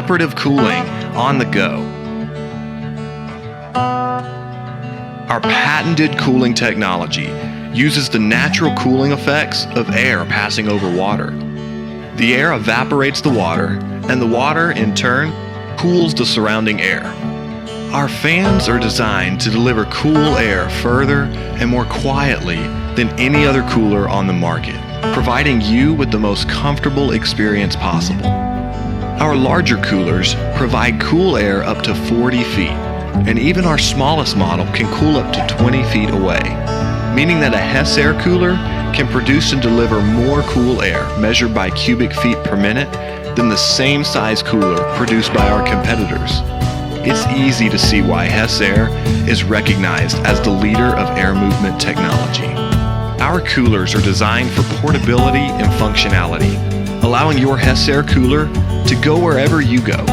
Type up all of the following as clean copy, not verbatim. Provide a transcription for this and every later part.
evaporative cooling on the go. Our patented cooling technology uses the natural cooling effects of air passing over water. The air evaporates the water, and the water, in turn, cools the surrounding air. Our fans are designed to deliver cool air further and more quietly than any other cooler on the market, providing you with the most comfortable experience possible. Our larger coolers provide cool air up to 40 feet, and even our smallest model can cool up to 20 feet away, meaning that a Hessaire cooler can produce and deliver more cool air measured by cubic feet per minute than the same size cooler produced by our competitors. It's easy to see why Hessaire is recognized as the leader of air movement technology. Our coolers are designed for portability and functionality, allowing your Hessaire cooler to go wherever you go.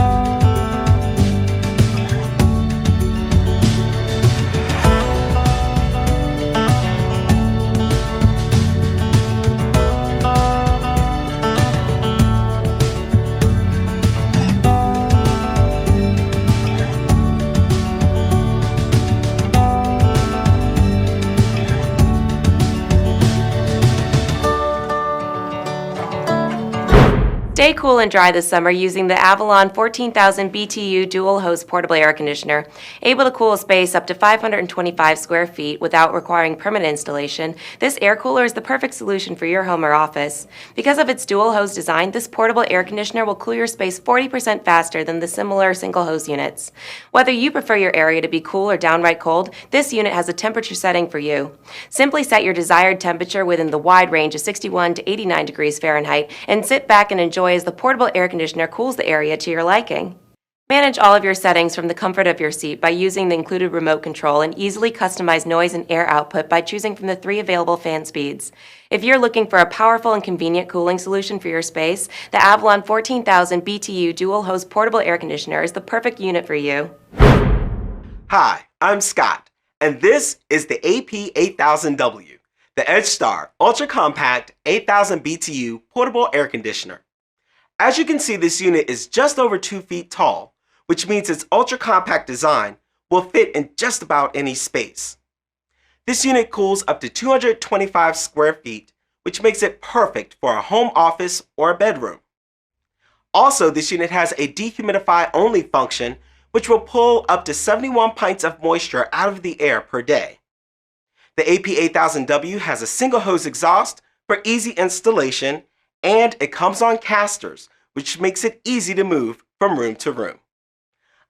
Stay cool and dry this summer using the Avallon 14,000 BTU dual-hose portable air conditioner. Able to cool a space up to 525 square feet without requiring permanent installation, this air cooler is the perfect solution for your home or office. Because of its dual-hose design, this portable air conditioner will cool your space 40% faster than the similar single-hose units. Whether you prefer your area to be cool or downright cold, this unit has a temperature setting for you. Simply set your desired temperature within the wide range of 61 to 89 degrees Fahrenheit and sit back and enjoy as the portable air conditioner cools the area to your liking. Manage all of your settings from the comfort of your seat by using the included remote control and easily customize noise and air output by choosing from the 3 available fan speeds. If you're looking for a powerful and convenient cooling solution for your space, the Avallon 14,000 BTU dual-hose portable air conditioner is the perfect unit for you. Hi, I'm Scott, and this is the AP8000W, the EdgeStar ultra-compact 8,000 BTU portable air conditioner. As you can see, this unit is just over 2 feet tall, which means its ultra-compact design will fit in just about any space. This unit cools up to 225 square feet, which makes it perfect for a home office or a bedroom. Also, this unit has a dehumidify-only function, which will pull up to 71 pints of moisture out of the air per day. The AP8000W has a single hose exhaust for easy installation, and it comes on casters, which makes it easy to move from room to room.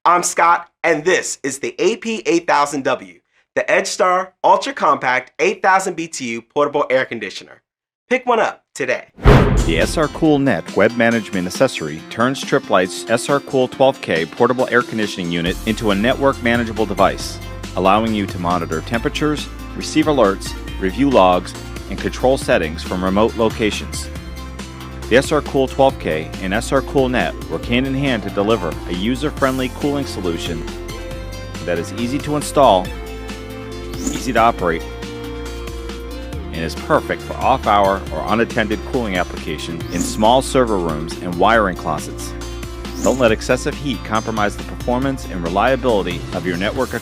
I'm Scott, and this is the AP8000W, the EdgeStar Ultra Compact 8,000 BTU portable air conditioner. Pick one up today. The SR Cool Net web management accessory turns Tripp Lite's SR Cool 12K portable air conditioning unit into a network manageable device, allowing you to monitor temperatures, receive alerts, review logs, and control settings from remote locations. The SR Cool 12K and SR Cool Net work hand in hand to deliver a user-friendly cooling solution that is easy to install, easy to operate, and is perfect for off-hour or unattended cooling application in small server rooms and wiring closets. Don't let excessive heat compromise the performance and reliability of your network